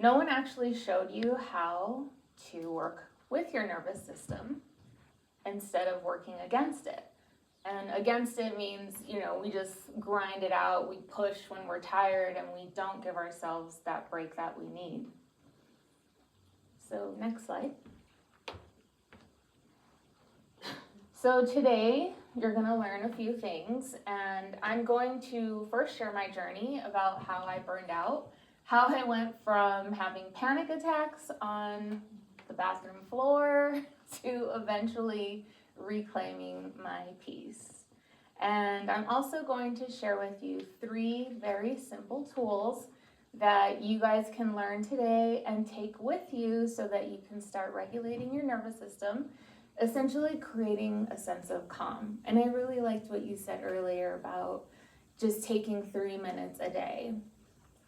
no one actually showed you how to work with your nervous system instead of working against it. And against it means, we just grind it out, we push when we're tired, and we don't give ourselves that break that we need. So next slide. So today you're going to learn a few things, and I'm going to first share my journey about how I burned out, how I went from having panic attacks on the bathroom floor to eventually reclaiming my peace. And I'm also going to share with you 3 very simple tools that you guys can learn today and take with you so that you can start regulating your nervous system, essentially creating a sense of calm. And I really liked what you said earlier about just taking 3 minutes a day.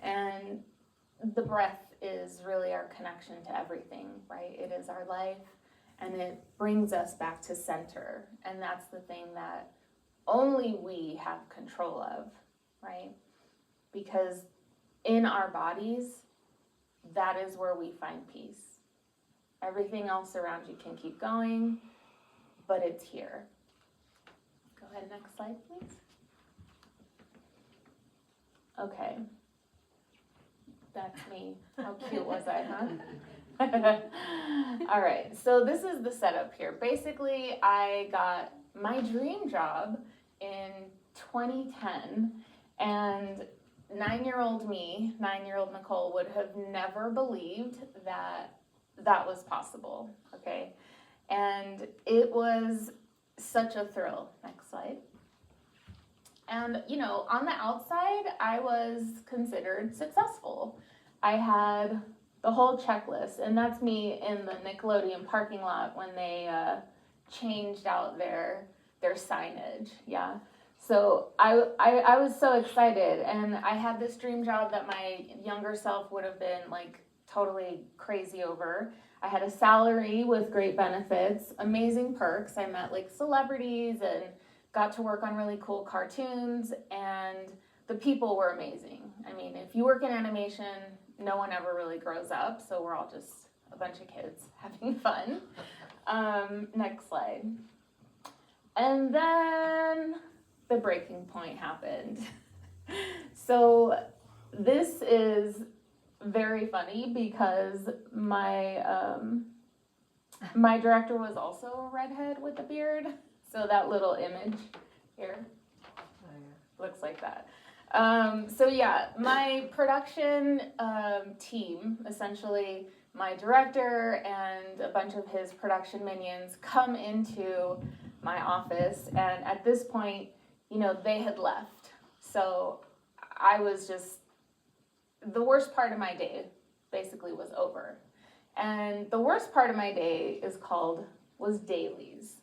And the breath is really our connection to everything, right? It is our life, and it brings us back to center. And that's the thing that only we have control of, right? Because in our bodies, that is where we find peace. Everything else around you can keep going, but it's here. Go ahead, next slide, please. Okay. That's me. How cute was I, huh? All right, so this is the setup here. Basically, I got my dream job in 2010, and 9-year-old me, 9-year-old Nicole, would have never believed that that was possible, okay? And it was such a thrill. Next slide. And, on the outside, I was considered successful. I had the whole checklist, and that's me in the Nickelodeon parking lot when they changed out their signage, yeah. So I was so excited, and I had this dream job that my younger self would have been like totally crazy over. I had a salary with great benefits, amazing perks. I met like celebrities and got to work on really cool cartoons, and the people were amazing. I mean, if you work in animation, no one ever really grows up, so we're all just a bunch of kids having fun. Next slide. And then the breaking point happened. So this is very funny because my director was also a redhead with a beard. So that little image here looks like that. So yeah, my production team, essentially my director and a bunch of his production minions, come into my office, and at this point, they had left. So I was just, the worst part of my day basically was over. And the worst part of my day was dailies.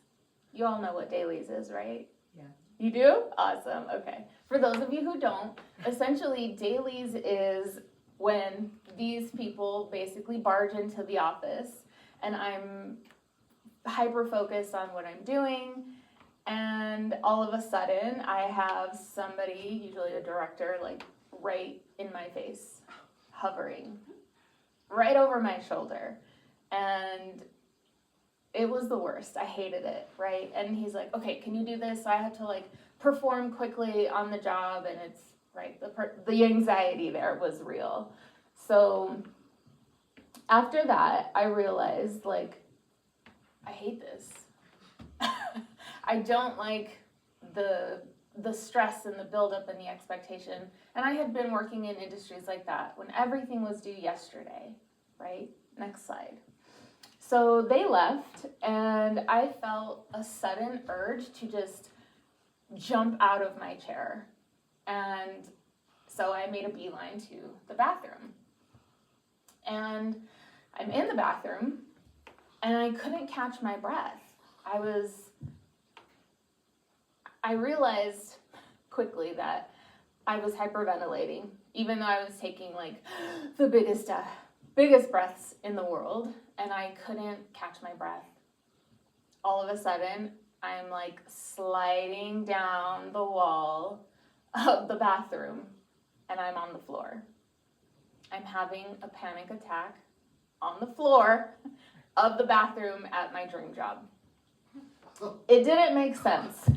You all know what dailies is, right? Yeah. You do? Awesome. Okay. For those of you who don't, essentially dailies is when these people basically barge into the office, and I'm hyper-focused on what I'm doing, and all of a sudden I have somebody, usually a director, like right in my face, hovering right over my shoulder, and it was the worst. I hated it, right? And he's like, okay, can you do this? So I had to like perform quickly on the job, and it's right, the anxiety there was real. So after that, I realized, like, I hate this. I don't like the stress and the buildup and the expectation. And I had been working in industries like that when everything was due yesterday, right? Next slide. So they left, and I felt a sudden urge to just jump out of my chair. And so I made a beeline to the bathroom. And I'm in the bathroom, and I couldn't catch my breath. I realized quickly that I was hyperventilating, even though I was taking like the biggest breaths in the world, and I couldn't catch my breath. All of a sudden, I'm like sliding down the wall of the bathroom, and I'm on the floor. I'm having a panic attack on the floor of the bathroom at my dream job. It didn't make sense.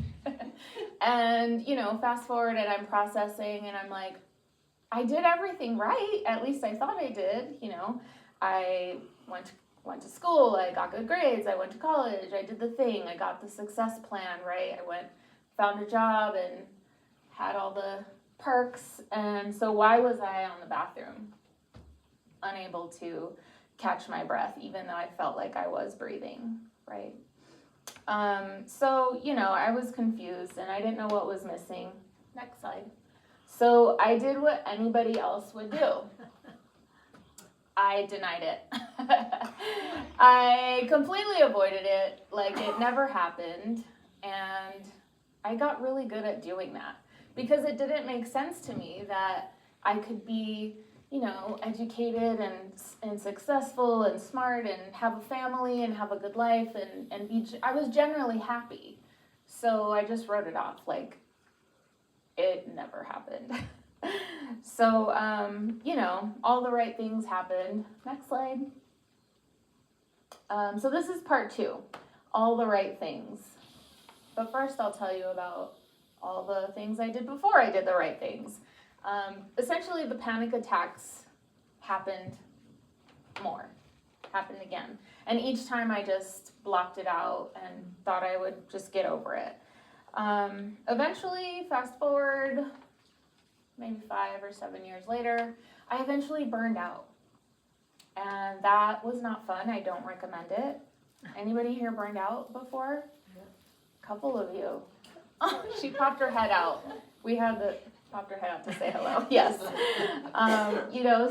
And, fast forward and I'm processing and I'm like, I did everything right. At least I thought I did. I went to school. I got good grades. I went to college. I did the thing. I got the success plan, right? I found a job and had all the perks. And so why was I on the bathroom? Unable to catch my breath, even though I felt like I was breathing, right? So, I was confused and I didn't know what was missing. Next slide. So I did what anybody else would do. I denied it. I completely avoided it, like it never happened. And I got really good at doing that because it didn't make sense to me that I could be educated and successful and smart and have a family and have a good life I was generally happy. So I just wrote it off like it never happened. So, all the right things happened. Next slide. So this is part 2, all the right things. But first I'll tell you about all the things I did before I did the right things. Essentially, the panic attacks happened again. And each time I just blocked it out and thought I would just get over it. Eventually, fast forward, maybe 5 or 7 years later, I eventually burned out. And that was not fun. I don't recommend it. Anybody here burned out before? A couple of you. Oh, she popped her head out. Popped her head out to say hello. Yes.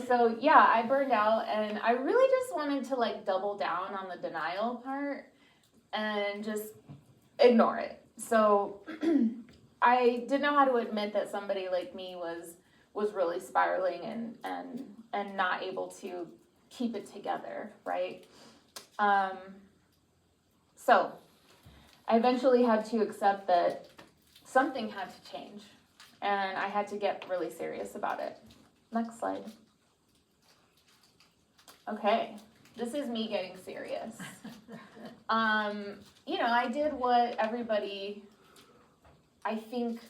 So yeah, I burned out and I really just wanted to double down on the denial part and just ignore it. So I didn't know how to admit that somebody like me was really spiraling and not able to keep it together, right? So I eventually had to accept that something had to change. And I had to get really serious about it. Next slide. Okay, this is me getting serious. I did what everybody, I think,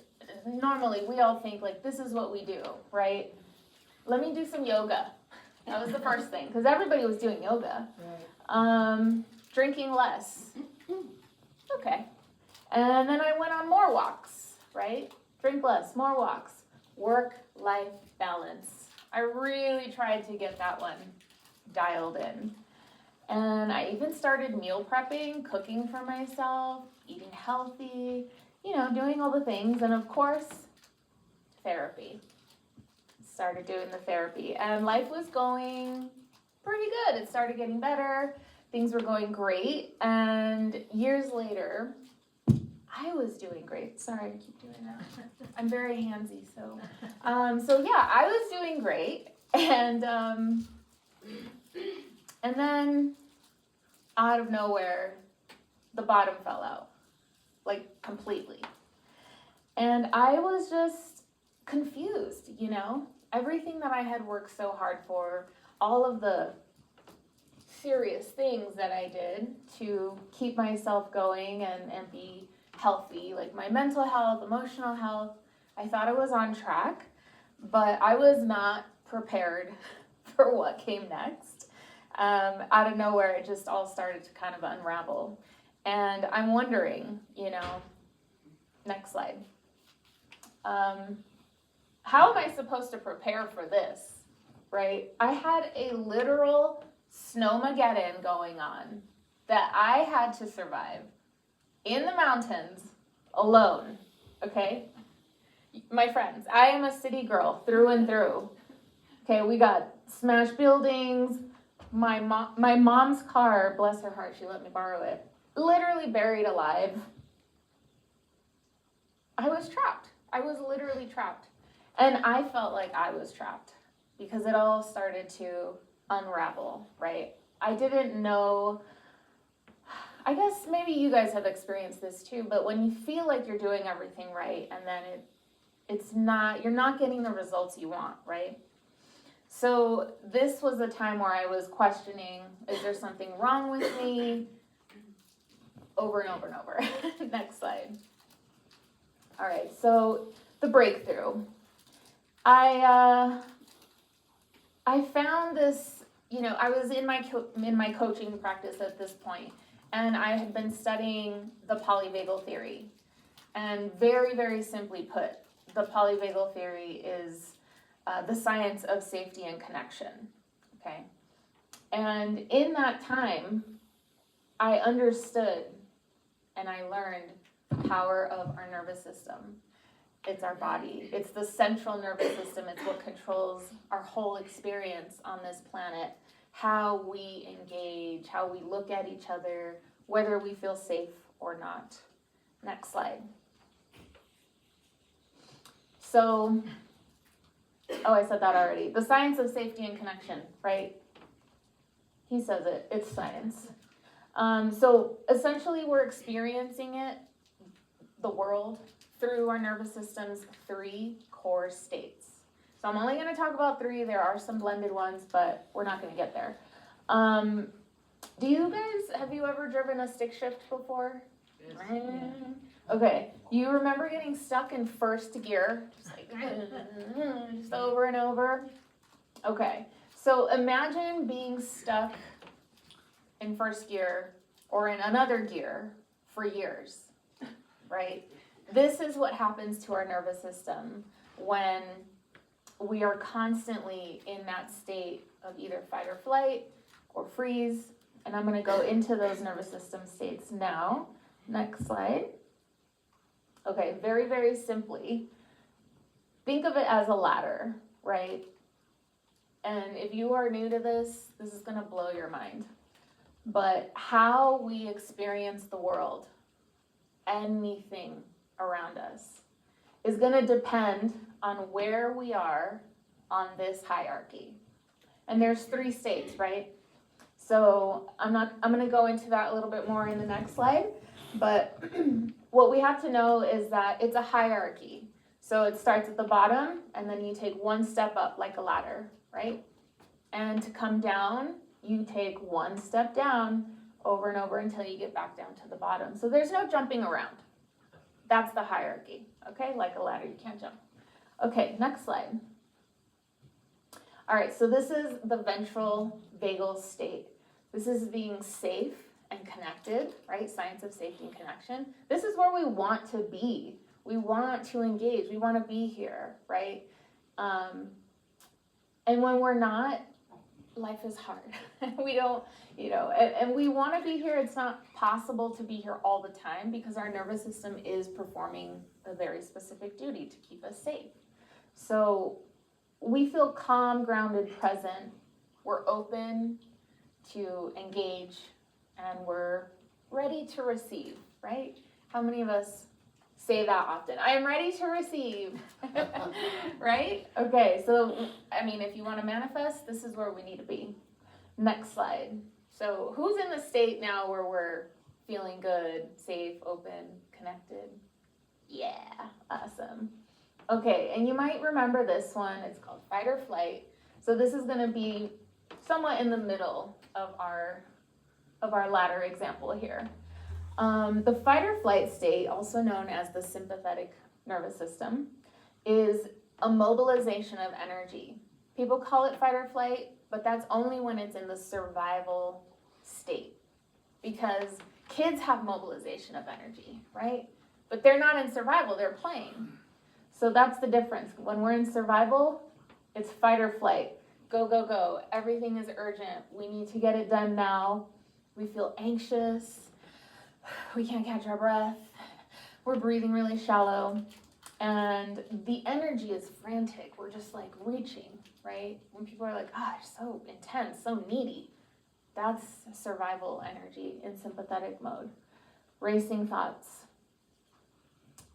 normally we all think this is what we do, right? Let me do some yoga. That was the first thing, because everybody was doing yoga. Right. Drinking less. Okay. And then I went on more walks, right? Drink less, more walks, work-life balance. I really tried to get that one dialed in. And I even started meal prepping, cooking for myself, eating healthy, doing all the things. And of course, therapy. Started doing the therapy. And life was going pretty good. It started getting better. Things were going great. And years later, I was doing great. Sorry, I keep doing that. I'm very handsy, so yeah, I was doing great, and then out of nowhere, the bottom fell out, completely, and I was just confused. Everything that I had worked so hard for, all of the serious things that I did to keep myself going and be healthy, my mental health, emotional health. I thought I was on track, but I was not prepared for what came next. Out of nowhere, it just all started to kind of unravel. And I'm wondering, next slide. How am I supposed to prepare for this, right? I had a literal snowmageddon going on that I had to survive in the mountains alone, okay? My friends, I am a city girl through and through. Okay, we got smashed buildings. My mom's car, bless her heart, she let me borrow it, literally buried alive. I was trapped. I was literally trapped. And I felt like I was trapped because it all started to unravel, right? I didn't know. I guess maybe you guys have experienced this too, but when you feel like you're doing everything right and then you're not getting the results you want, right? So this was a time where I was questioning, is there something wrong with me? Over and over and over. Next slide. All right, so the breakthrough. I found this, I was in my coaching practice at this point, and I had been studying the polyvagal theory. And very, very simply put, the polyvagal theory is the science of safety and connection, okay? And in that time, I understood and I learned the power of our nervous system. It's our body. It's the central nervous system. It's what controls our whole experience on this planet, how we engage, how we look at each other, whether we feel safe or not. Next slide. So, I said that already. The science of safety and connection, right? He says it. It's science. So essentially we're experiencing it, the world, through our nervous system's 3 core states. So I'm only going to talk about 3. There are some blended ones, but we're not going to get there. Have you ever driven a stick shift before? Yes. Yeah. Okay, you remember getting stuck in first gear, just like, just over and over? Okay, so imagine being stuck in first gear or in another gear for years, right? This is what happens to our nervous system when we are constantly in that state of either fight or flight or freeze. And I'm going to go into those nervous system states now. Next slide. Okay, very, very simply, think of it as a ladder, right? And if you are new to this is going to blow your mind. But how we experience the world, anything around us, is going to depend on where we are on this hierarchy. And there's 3 states, right? So I'm going to go into that a little bit more in the next slide. But what we have to know is that it's a hierarchy. So it starts at the bottom, and then you take one step up like a ladder, right? And to come down, you take one step down over and over until you get back down to the bottom. So there's no jumping around. That's the hierarchy, okay? Like a ladder, you can't jump. Okay, next slide. All right, so this is the ventral vagal state. This is being safe and connected, right? Science of safety and connection. This is where we want to be. We want to engage. We want to be here, right? And when we're not, life is hard. We don't, and we want to be here. It's not possible to be here all the time because our nervous system is performing a very specific duty to keep us safe. So we feel calm, grounded, present. We're open to engage, and we're ready to receive, right? How many of us say that often? I am ready to receive, right? Okay, so, if you want to manifest, this is where we need to be. Next slide. So who's in the state now where we're feeling good, safe, open, connected? Yeah, awesome. Okay, and you might remember this one. It's called fight or flight. So this is going to be somewhat in the middle of our ladder example here. The fight or flight state, also known as the sympathetic nervous system, is a mobilization of energy. People call it fight or flight, but that's only when it's in the survival state. Because kids have mobilization of energy, right? But they're not in survival, they're playing. So that's the difference. When we're in survival, it's fight or flight. Go, go, go. Everything is urgent. We need to get it done now. We feel anxious. We can't catch our breath. We're breathing really shallow. And the energy is frantic. We're just like reaching, right? When people are like, they're so intense, so needy. That's survival energy in sympathetic mode. Racing thoughts.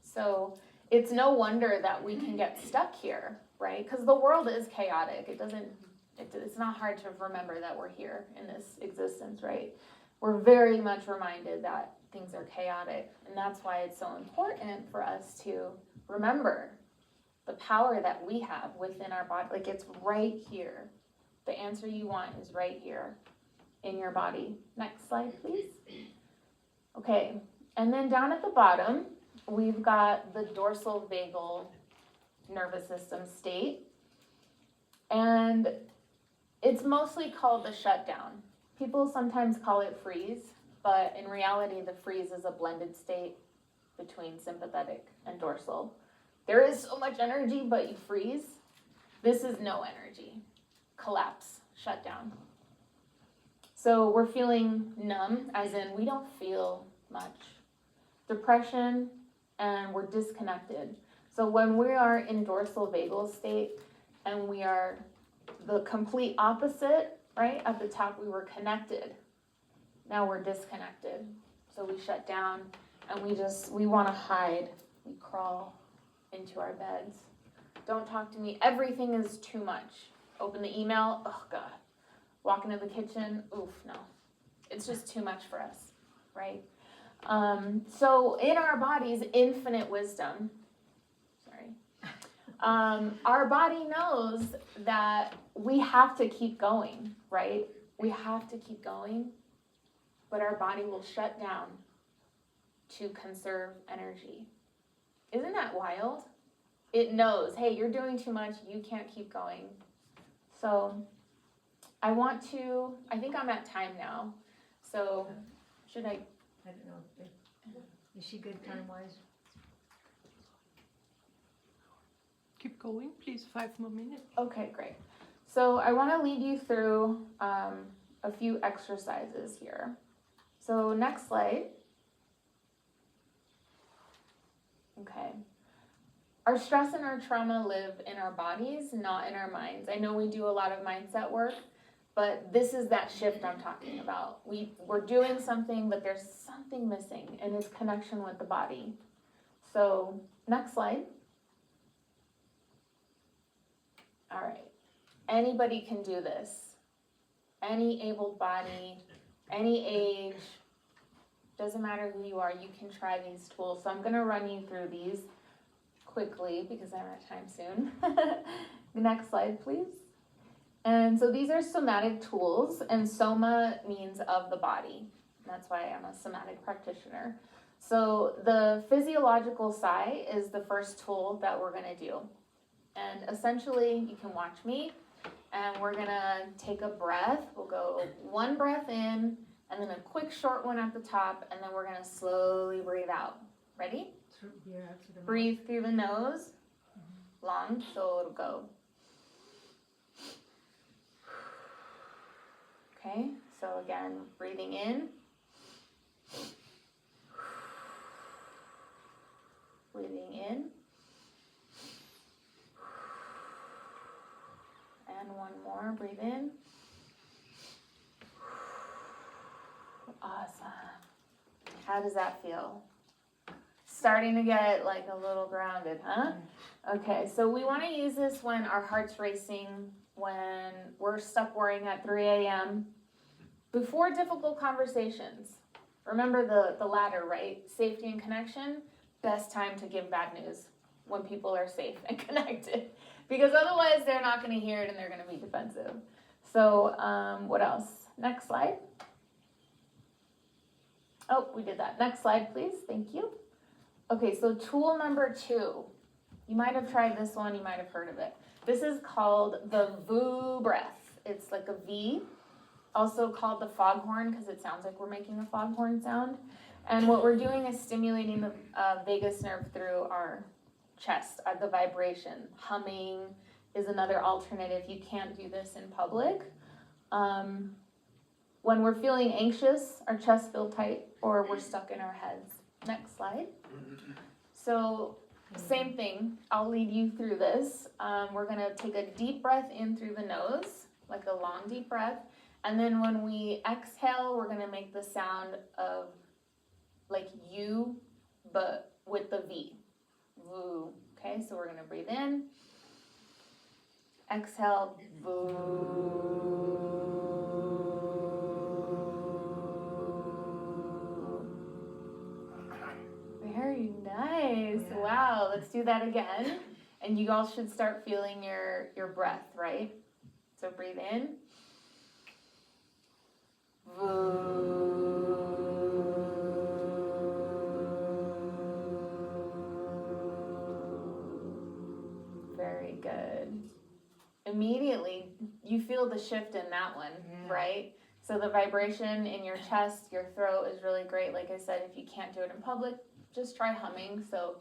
So it's no wonder that we can get stuck here, right? Because the world is chaotic. It's not hard to remember that we're here in this existence, right? We're very much reminded that things are chaotic. And that's why it's so important for us to remember the power that we have within our body. Like it's right here. The answer you want is right here in your body. Next slide, please. Okay, and then down at the bottom, we've got the dorsal vagal nervous system state. And it's mostly called the shutdown. People sometimes call it freeze, but in reality, the freeze is a blended state between sympathetic and dorsal. There is so much energy, but you freeze. This is no energy. Collapse, shutdown. So we're feeling numb, as in we don't feel much. Depression, and we're disconnected. So when we are in dorsal vagal state and we are the complete opposite, right? At the top we were connected. Now we're disconnected. So we shut down and we want to hide. We crawl into our beds. Don't talk to me. Everything is too much. Open the email. Oh God. Walk into the kitchen. Oof, no. It's just too much for us, right? So in our body's infinite wisdom, our body knows that we have to keep going, right? We have to keep going, but our body will shut down to conserve energy. Isn't that wild? It knows, hey, you're doing too much, you can't keep going. So I think I'm at time now. So should I don't know. Is she good time-wise? Keep going, please. 5 more minutes. Okay, great. So I want to lead you through a few exercises here. So next slide. Okay. Our stress and our trauma live in our bodies, not in our minds. I know we do a lot of mindset work, but this is that shift I'm talking about. We're doing something, but there's something missing, and it's connection with the body. So next slide. All right, anybody can do this. Any able body, any age, doesn't matter who you are, you can try these tools. So I'm gonna run you through these quickly because I'm at time soon. The next slide, please. And so these are somatic tools, and soma means of the body. That's why I'm a somatic practitioner. So the physiological sigh is the first tool that we're gonna do. And essentially, you can watch me, and we're gonna take a breath. We'll go one breath in, and then a quick short one at the top, and then we're gonna slowly breathe out. Ready? Breathe through the nose, long, so it'll go. Okay, so again, breathing in. Breathing in. And one more, breathe in. Awesome. How does that feel? Starting to get like a little grounded, huh? Okay, so we want to use this when our heart's racing, when we're stuck worrying at 3 a.m., before difficult conversations. Remember the ladder, right? Safety and connection, best time to give bad news when people are safe and connected. Because otherwise they're not going to hear it and they're going to be defensive. So what else? Next slide. Oh, we did that. Next slide, please. Thank you. Okay, so tool number 2. You might have tried this one. You might have heard of it. This is called the VU breath. It's like a V, also called the foghorn because it sounds like we're making a foghorn sound. And what we're doing is stimulating the vagus nerve through our chest, the vibration. Humming is another alternative. You can't do this in public. When we're feeling anxious, our chest feels tight, or we're stuck in our heads. Next slide. So same thing, I'll lead you through this. We're gonna take a deep breath in through the nose, like a long deep breath. And then when we exhale, we're gonna make the sound of like you, but with the V. Voo. Okay, so we're gonna breathe in. Exhale. Voo. Very nice. Wow, let's do that again. And you all should start feeling your breath, right? So breathe in. Very good. Immediately, you feel the shift in that one, right? So the vibration in your chest, your throat is really great. Like I said, if you can't do it in public, just try humming. So,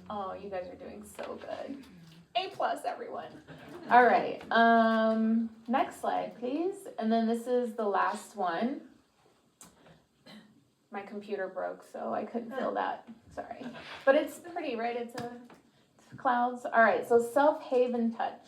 oh, you guys are doing so good. A+, everyone. All right. Next slide, please. And then this is the last one. My computer broke, so I couldn't feel that. Sorry. But it's pretty, right? It's clouds. All right. So self-haven touch.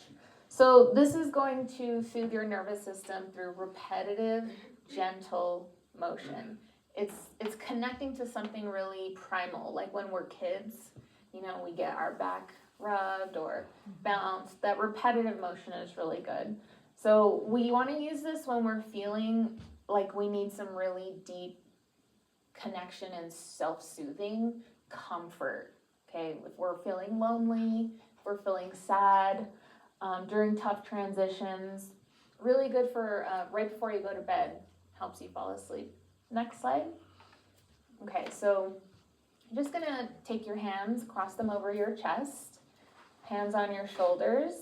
So this is going to soothe your nervous system through repetitive, gentle motion. It's connecting to something really primal, like when we're kids, you know, we get our back rubbed or bounced. That repetitive motion is really good. So we want to use this when we're feeling like we need some really deep connection and self-soothing comfort. Okay, if we're feeling lonely, if we're feeling sad, during tough transitions, really good for right before you go to bed, helps you fall asleep. Next slide. Okay, so I'm just gonna take your hands, cross them over your chest, hands on your shoulders,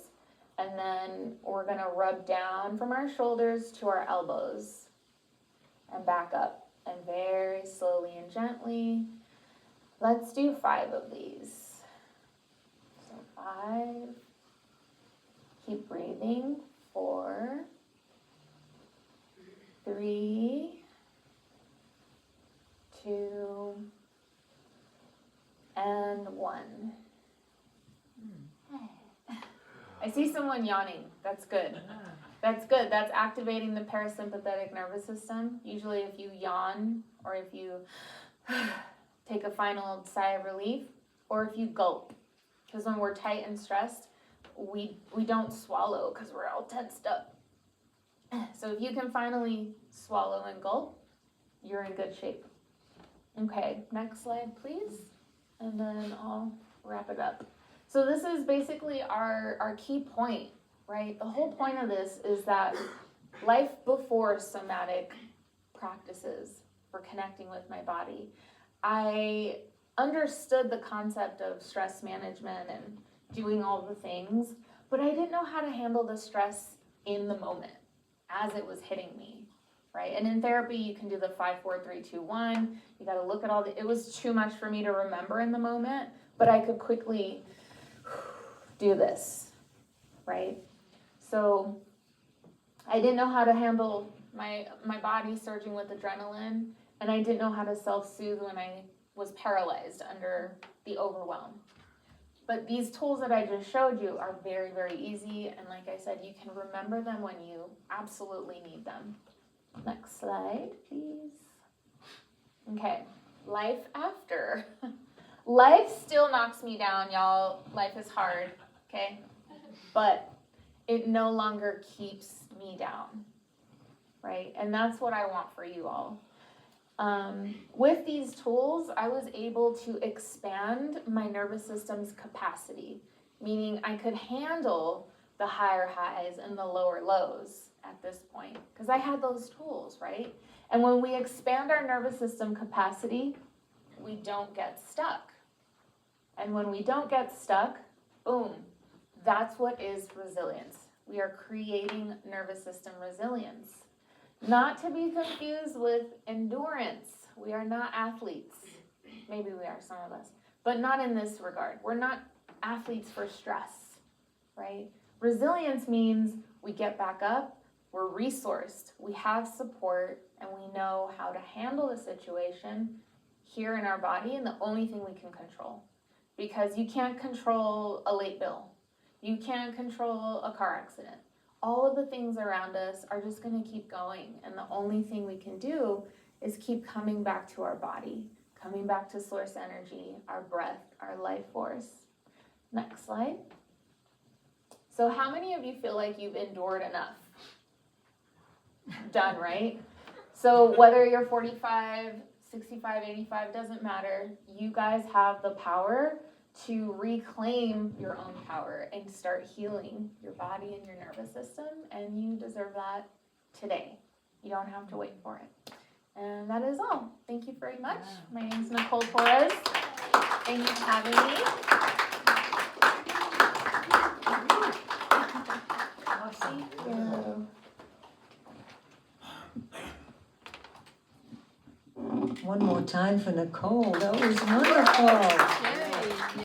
and then we're gonna rub down from our shoulders to our elbows and back up, and very slowly and gently. Let's do 5 of these. So 5. Keep breathing. 4, 3, 2, and 1. I see someone yawning. That's good. That's good. That's activating the parasympathetic nervous system. Usually if you yawn or if you take a final sigh of relief or if you gulp. Because when we're tight and stressed, we don't swallow because we're all tensed up. So if you can finally swallow and gulp, you're in good shape. Okay, next slide, please. And then I'll wrap it up. So this is basically our key point, right? The whole point of this is that life before somatic practices for connecting with my body, I understood the concept of stress management and doing all the things, but I didn't know how to handle the stress in the moment as it was hitting me, right? And in therapy, you can do the 5, 4, 3, 2, 1. You got to look at it was too much for me to remember in the moment, but I could quickly do this, right? So I didn't know how to handle my body surging with adrenaline, and I didn't know how to self-soothe when I was paralyzed under the overwhelm. But these tools that I just showed you are very, very easy, and like I said, you can remember them when you absolutely need them. Next slide, please. Okay, life after. Life still knocks me down, y'all. Life is hard, okay? But it no longer keeps me down, right? And that's what I want for you all. With these tools, I was able to expand my nervous system's capacity, meaning I could handle the higher highs and the lower lows at this point, because I had those tools, right? And when we expand our nervous system capacity, we don't get stuck. And when we don't get stuck, boom, that's what is resilience. We are creating nervous system resilience. Not to be confused with endurance. We are not athletes. Maybe we are, some of us, but not in this regard. We're not athletes for stress, right? Resilience means we get back up, we're resourced, we have support, and we know how to handle the situation here in our body, and the only thing we can control. Because you can't control a late bill. You can't control a car accident. All of the things around us are just going to keep going, and the only thing we can do is keep coming back to our body, coming back to source energy, our breath, our life force. Next slide. So how many of you feel like you've endured enough? Done, right? So whether you're 45, 65, 85, doesn't matter. You guys have the power to reclaim your own power and start healing your body and your nervous system, and you deserve that today. You don't have to wait for it. And that is all. Thank you very much. My name is Nicole Torres. Thank you for having me. Awesome. Yeah. One more time for Nicole. That was wonderful.